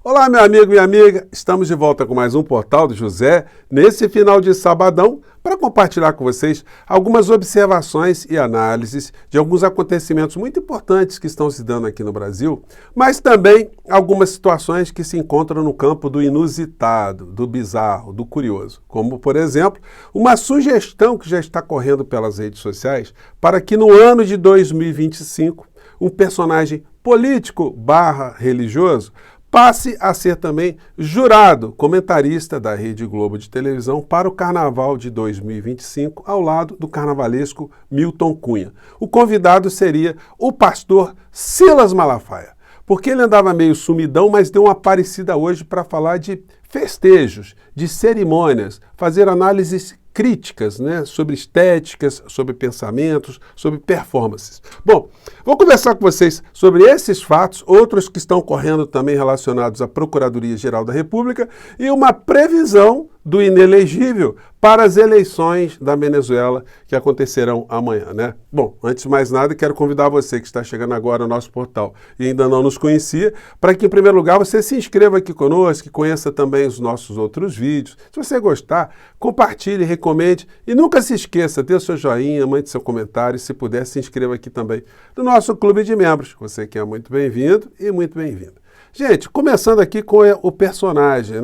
Olá, meu amigo e minha amiga, estamos de volta com mais um Portal do José, nesse final de sabadão, para compartilhar com vocês algumas observações e análises de alguns acontecimentos muito importantes que estão se dando aqui no Brasil, mas também algumas situações que se encontram no campo do inusitado, do bizarro, do curioso, como, por exemplo, uma sugestão que já está correndo pelas redes sociais para que no ano de 2025, um personagem político/religioso passe a ser também jurado, comentarista da Rede Globo de televisão para o Carnaval de 2025, ao lado do carnavalesco Milton Cunha. O convidado seria o pastor Silas Malafaia, porque ele andava meio sumidão, mas deu uma aparecida hoje para falar de festejos, de cerimônias, fazer análises críticas, sobre estéticas, sobre pensamentos, sobre performances. Bom, vou conversar com vocês sobre esses fatos, outros que estão correndo também relacionados à Procuradoria-Geral da República e uma previsão do inelegível para as eleições da Venezuela que acontecerão amanhã, Bom, antes de mais nada, quero convidar você que está chegando agora ao nosso portal e ainda não nos conhecia, para que, em primeiro lugar, você se inscreva aqui conosco, que conheça também os nossos outros vídeos. Se você gostar, compartilhe, recomende e nunca se esqueça, dê o seu joinha, mande seu comentário e, se puder, se inscreva aqui também no nosso clube de membros. Você que é muito bem-vindo e muito bem-vinda. Gente, começando aqui com o personagem,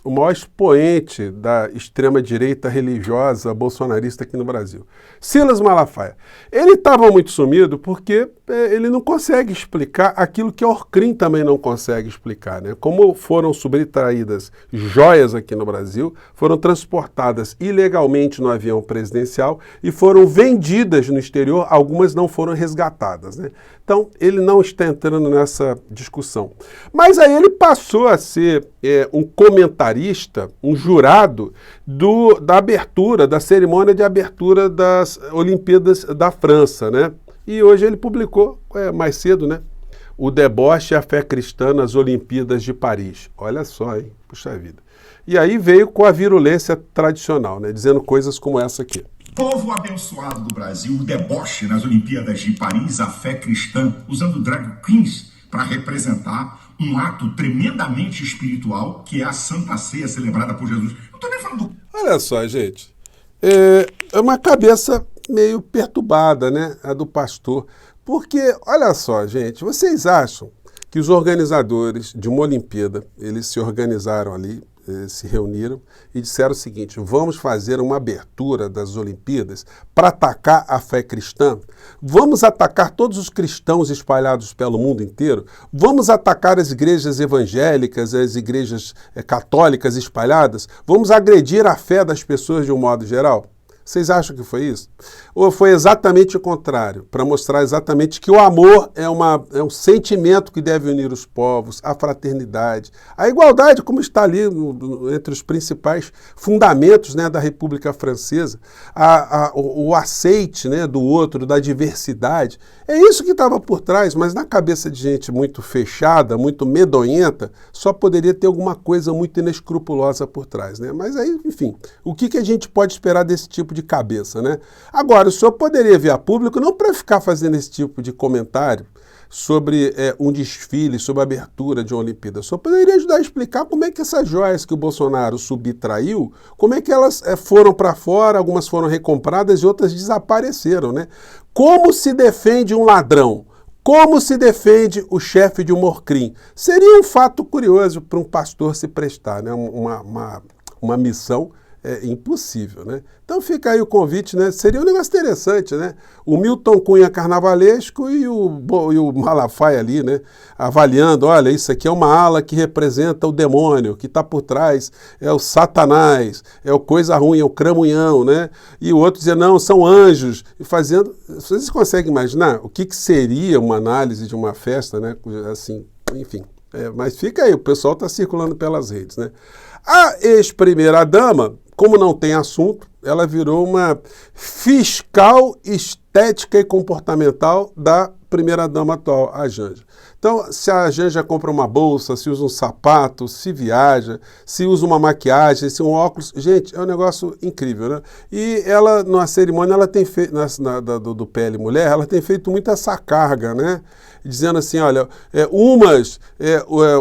o maior expoente da extrema-direita religiosa bolsonarista aqui no Brasil, Silas Malafaia. Ele estava muito sumido porque ele não consegue explicar aquilo que a Orcrim também não consegue explicar, Como foram subtraídas joias aqui no Brasil, foram transportadas ilegalmente no avião presidencial e foram vendidas no exterior, algumas não foram resgatadas, Então, ele não está entrando nessa discussão. Mas aí ele passou a ser um comentarista, um jurado da abertura, da cerimônia de abertura das Olimpíadas da França, E hoje ele publicou, mais cedo, o deboche e a fé cristã nas Olimpíadas de Paris. Olha só, hein? Puxa vida. E aí veio com a virulência tradicional, dizendo coisas como essa aqui. Povo abençoado do Brasil, o deboche nas Olimpíadas de Paris, a fé cristã, usando drag queens para representar um ato tremendamente espiritual, que é a Santa Ceia celebrada por Jesus. Não estou nem falando... Olha só, gente, é uma cabeça meio perturbada, a do pastor, porque, olha só, gente, vocês acham que os organizadores de uma Olimpíada, eles se organizaram ali, se reuniram e disseram o seguinte: vamos fazer uma abertura das Olimpíadas para atacar a fé cristã, vamos atacar todos os cristãos espalhados pelo mundo inteiro, vamos atacar as igrejas evangélicas, as igrejas católicas espalhadas, vamos agredir a fé das pessoas de um modo geral? Vocês acham que foi isso? Ou foi exatamente o contrário, para mostrar exatamente que o amor é um sentimento que deve unir os povos, a fraternidade, a igualdade, como está ali entre os principais fundamentos da República Francesa, o aceite do outro, da diversidade. É isso que estava por trás, mas na cabeça de gente muito fechada, muito medonhenta, só poderia ter alguma coisa muito inescrupulosa por trás. Mas aí, enfim, o que a gente pode esperar desse tipo de cabeça, Agora, o senhor poderia vir a público não para ficar fazendo esse tipo de comentário sobre um desfile, sobre a abertura de uma Olimpíada. O senhor poderia ajudar a explicar como é que essas joias que o Bolsonaro subtraiu, como é que elas foram para fora, algumas foram recompradas e outras desapareceram, Como se defende um ladrão? Como se defende o chefe de um Orcrim? Seria um fato curioso para um pastor se prestar, uma missão impossível, Então fica aí o convite, Seria um negócio interessante, O Milton Cunha carnavalesco e o Malafaia ali, Avaliando, olha, isso aqui é uma ala que representa o demônio, que está por trás é o Satanás, é o coisa ruim, é o cramunhão, E o outro dizia, não, são anjos, e fazendo... Vocês conseguem imaginar o que seria uma análise de uma festa, Assim, enfim... mas fica aí, o pessoal está circulando pelas redes, A ex-primeira-dama, como não tem assunto, ela virou uma fiscal estética e comportamental da primeira-dama atual, a Janja. Então, se a Janja compra uma bolsa, se usa um sapato, se viaja, se usa uma maquiagem, se um óculos... Gente, é um negócio incrível, E ela, na cerimônia, ela tem feito, do PL Mulher, ela tem feito muito essa carga, dizendo assim, olha, umas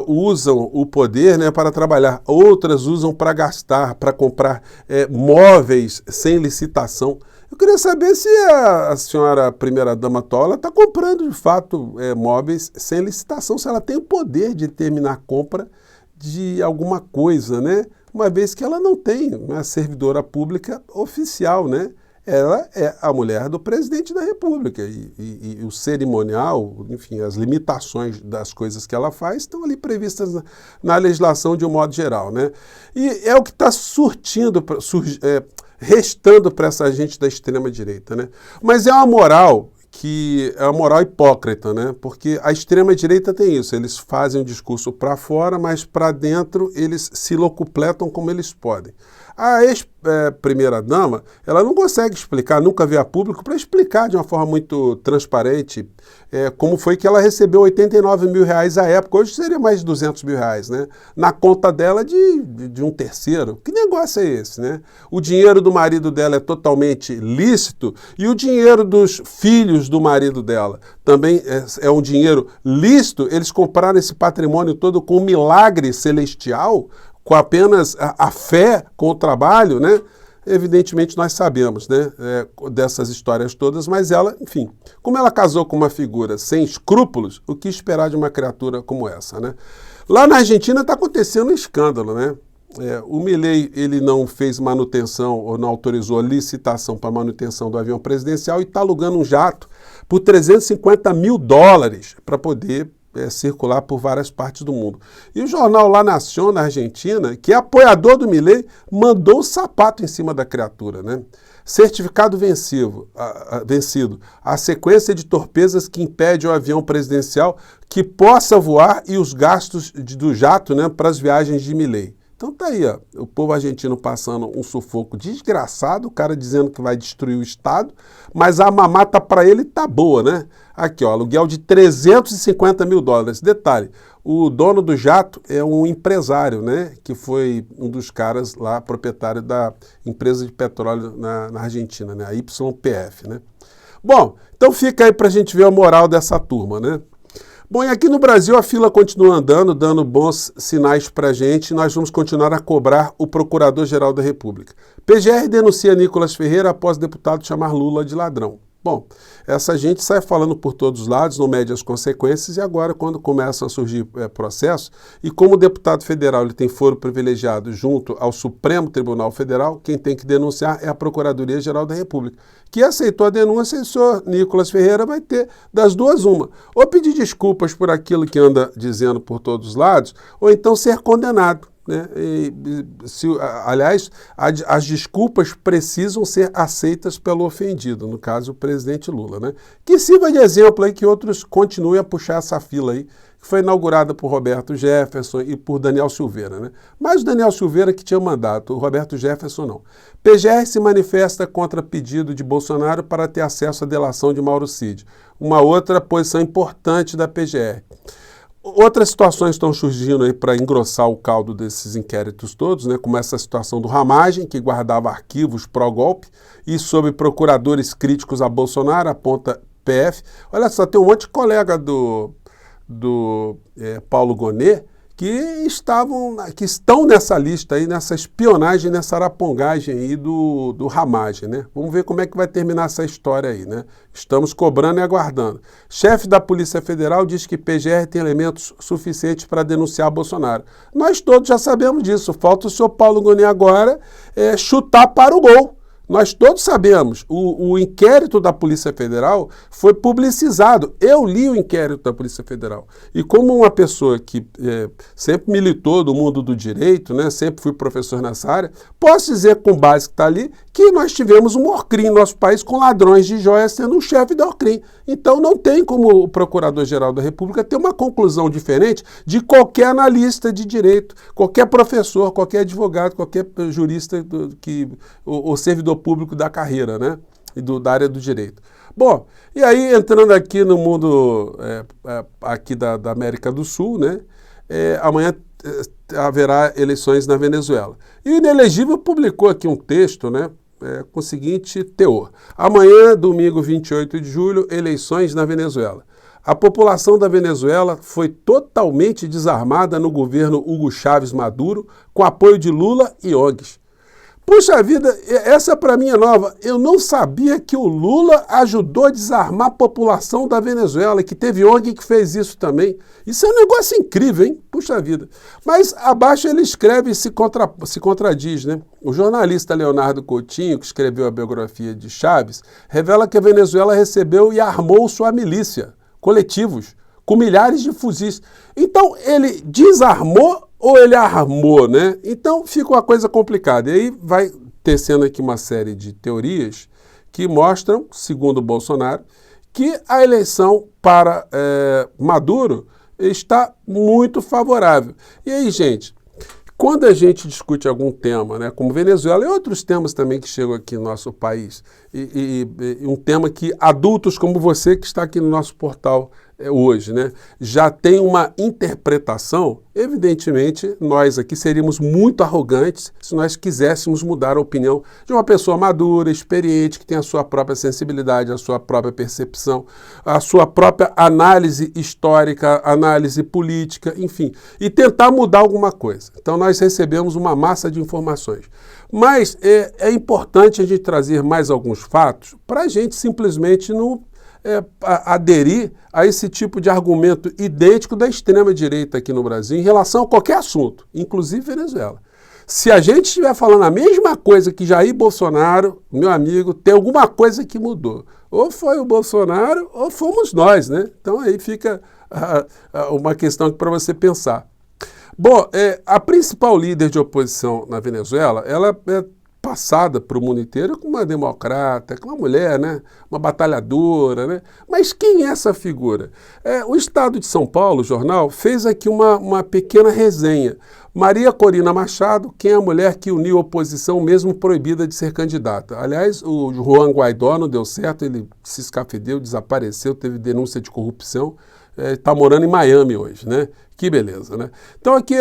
usam o poder, né, para trabalhar, outras usam para gastar, para comprar móveis sem licitação. Eu queria saber se a senhora primeira-dama Tola está comprando, de fato, móveis sem licitação, se ela tem o poder de determinar a compra de alguma coisa, né? Uma vez que ela não tem uma servidora pública oficial, né? Ela é a mulher do presidente da República e o cerimonial, enfim, as limitações das coisas que ela faz estão ali previstas na legislação de um modo geral, né? E é o que está restando para essa gente da extrema-direita, né? Mas é uma moral que é uma moral hipócrita, né? Porque a extrema-direita tem isso, eles fazem o discurso para fora, mas para dentro eles se locupletam como eles podem. A ex-primeira-dama, ela não consegue explicar, nunca veio a público, para explicar de uma forma muito transparente como foi que ela recebeu 89 mil reais à época, hoje seria mais de 200 mil reais, né? Na conta dela de um terceiro. Que negócio é esse, né? O dinheiro do marido dela é totalmente lícito e o dinheiro dos filhos do marido dela também é um dinheiro lícito. Eles compraram esse patrimônio todo com um milagre celestial, com apenas a fé, com o trabalho, né? Evidentemente nós sabemos, né, dessas histórias todas, mas ela, enfim, como ela casou com uma figura sem escrúpulos, o que esperar de uma criatura como essa, né? Lá na Argentina está acontecendo um escândalo, né? O Milei, ele não fez manutenção ou não autorizou a licitação para manutenção do avião presidencial e está alugando um jato por 350 mil dólares para poder circular por várias partes do mundo. E o jornal La Nación, na Argentina, que é apoiador do Milei, mandou o sapato em cima da criatura, né? Certificado vencido. A sequência de torpezas que impede o avião presidencial que possa voar e os gastos do jato, né, para as viagens de Milei. Então tá aí, ó, o povo argentino passando um sufoco desgraçado, o cara dizendo que vai destruir o Estado, mas a mamata para ele tá boa, né? Aqui, ó, aluguel de 350 mil dólares. Detalhe, o dono do jato é um empresário, né? Que foi um dos caras lá, proprietário da empresa de petróleo na Argentina, né? A YPF, né? Bom, então fica aí pra gente ver a moral dessa turma, né? Bom, e aqui no Brasil a fila continua andando, dando bons sinais para a gente, e nós vamos continuar a cobrar o Procurador-Geral da República. PGR denuncia Nicolas Ferreira após deputado chamar Lula de ladrão. Bom, essa gente sai falando por todos os lados, não mede as consequências, e agora quando começam a surgir processos, e como o deputado federal ele tem foro privilegiado junto ao Supremo Tribunal Federal, quem tem que denunciar é a Procuradoria-Geral da República, que aceitou a denúncia e o senhor Nicolas Ferreira vai ter das duas uma, ou pedir desculpas por aquilo que anda dizendo por todos os lados, ou então ser condenado. Né? Aliás, as desculpas precisam ser aceitas pelo ofendido, no caso o presidente Lula, né? Que sirva de exemplo aí que outros continuem a puxar essa fila aí, que foi inaugurada por Roberto Jefferson e por Daniel Silveira, né? Mas o Daniel Silveira que tinha mandato, o Roberto Jefferson não. PGR se manifesta contra pedido de Bolsonaro para ter acesso à delação de Mauro Cid. Uma outra posição importante da PGR. Outras situações estão surgindo aí para engrossar o caldo desses inquéritos todos, né? Como essa situação do Ramagem, que guardava arquivos pró-golpe, e sobre procuradores críticos a Bolsonaro, aponta PF. Olha só, tem um monte de colega do Paulo Gonet que estão nessa lista aí, nessa espionagem, nessa arapongagem aí do Ramagem, né? Vamos ver como é que vai terminar essa história aí, né? Estamos cobrando e aguardando. Chefe da Polícia Federal diz que PGR tem elementos suficientes para denunciar Bolsonaro. Nós todos já sabemos disso, falta o senhor Paulo Gonet agora chutar para o gol. Nós todos sabemos, o inquérito da Polícia Federal foi publicizado. Eu li o inquérito da Polícia Federal. E como uma pessoa que sempre militou do mundo do direito, né, sempre fui professor nessa área, posso dizer com base que está ali que nós tivemos um Orcrim no nosso país com ladrões de joias sendo o chefe do Orcrim. Então não tem como o Procurador-Geral da República ter uma conclusão diferente de qualquer analista de direito, qualquer professor, qualquer advogado, qualquer jurista ou servidor público da carreira, né? E da área do direito. Bom, e aí entrando aqui no mundo aqui da América do Sul, né? Amanhã haverá eleições na Venezuela. E o Inelegível publicou aqui um texto, né? Com o seguinte teor. Amanhã, domingo 28 de julho, eleições na Venezuela. A população da Venezuela foi totalmente desarmada no governo Hugo Chávez Maduro, com apoio de Lula e ONGs. Puxa vida, essa para mim é nova. Eu não sabia que o Lula ajudou a desarmar a população da Venezuela, que teve ONG que fez isso também. Isso é um negócio incrível, hein? Puxa vida. Mas abaixo ele escreve e se contradiz, né? O jornalista Leonardo Coutinho, que escreveu a biografia de Chávez, revela que a Venezuela recebeu e armou sua milícia, coletivos, com milhares de fuzis. Então, ele desarmou ou ele armou, né? Então, fica uma coisa complicada. E aí vai tecendo aqui uma série de teorias que mostram, segundo o Bolsonaro, que a eleição para Maduro está muito favorável. E aí, gente, quando a gente discute algum tema, né, como Venezuela e outros temas também que chegam aqui no nosso país, e um tema que adultos como você que está aqui no nosso portal hoje, né, já tem uma interpretação, evidentemente nós aqui seríamos muito arrogantes se nós quiséssemos mudar a opinião de uma pessoa madura, experiente, que tem a sua própria sensibilidade, a sua própria percepção, a sua própria análise histórica, análise política, enfim, e tentar mudar alguma coisa. Então nós recebemos uma massa de informações. Mas é importante a gente trazer mais alguns fatos para a gente simplesmente não aderir a esse tipo de argumento idêntico da extrema-direita aqui no Brasil em relação a qualquer assunto, inclusive Venezuela. Se a gente estiver falando a mesma coisa que Jair Bolsonaro, meu amigo, tem alguma coisa que mudou. Ou foi o Bolsonaro ou fomos nós, né? Então aí fica uma questão para você pensar. Bom, a principal líder de oposição na Venezuela, ela é passada para o mundo inteiro como uma democrata, como uma mulher, né? Uma batalhadora, né? Mas quem é essa figura? O Estado de São Paulo, o jornal, fez aqui uma pequena resenha. Maria Corina Machado, quem é a mulher que uniu a oposição mesmo proibida de ser candidata. Aliás, o Juan Guaidó não deu certo, ele se escafedeu, desapareceu, teve denúncia de corrupção, está morando em Miami hoje, né? Que beleza, né? Então aqui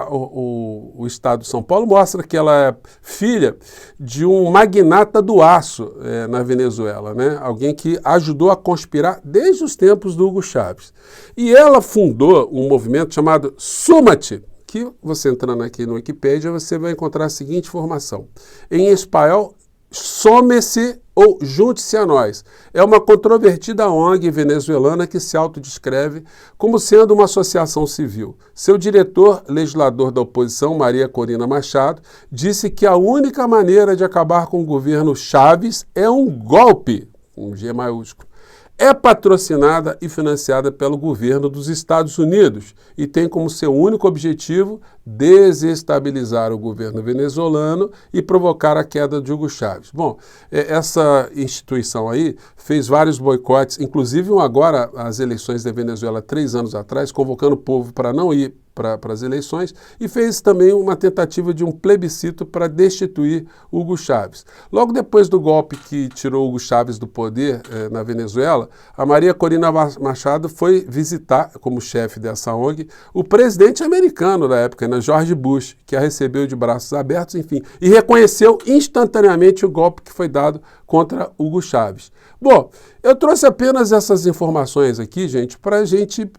o Estado de São Paulo mostra que ela é filha de um magnata do aço na Venezuela, né? Alguém que ajudou a conspirar desde os tempos do Hugo Chávez. E ela fundou um movimento chamado Súmate, que você entrando aqui no Wikipedia, você vai encontrar a seguinte informação. Em espanhol, some-se ou junte-se a nós. É uma controvertida ONG venezuelana que se autodescreve como sendo uma associação civil. Seu diretor, legislador da oposição, Maria Corina Machado, disse que a única maneira de acabar com o governo Chávez é um golpe, um G maiúsculo. É patrocinada e financiada pelo governo dos Estados Unidos e tem como seu único objetivo desestabilizar o governo venezuelano e provocar a queda de Hugo Chávez. Bom, essa instituição aí fez vários boicotes, inclusive agora as eleições da Venezuela 3 anos atrás, convocando o povo para não ir para as eleições, e fez também uma tentativa de um plebiscito para destituir Hugo Chávez. Logo depois do golpe que tirou Hugo Chávez do poder na Venezuela, a Maria Corina Machado foi visitar, como chefe dessa ONG, o presidente americano da época, né, George Bush, que a recebeu de braços abertos, enfim, e reconheceu instantaneamente o golpe que foi dado contra Hugo Chávez. Bom, eu trouxe apenas essas informações aqui, gente, para a gente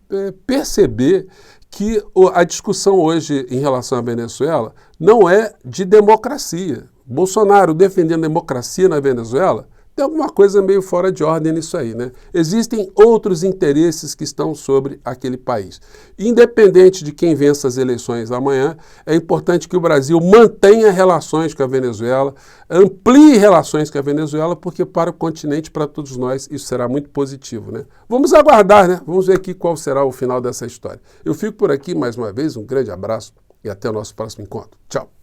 perceber que a discussão hoje em relação à Venezuela não é de democracia. Bolsonaro defendendo democracia na Venezuela, tem alguma coisa meio fora de ordem nisso aí, né? Existem outros interesses que estão sobre aquele país. Independente de quem vença as eleições amanhã, é importante que o Brasil mantenha relações com a Venezuela, amplie relações com a Venezuela, porque para o continente, para todos nós, isso será muito positivo, né? Vamos aguardar, né? Vamos ver aqui qual será o final dessa história. Eu fico por aqui mais uma vez, um grande abraço e até o nosso próximo encontro. Tchau!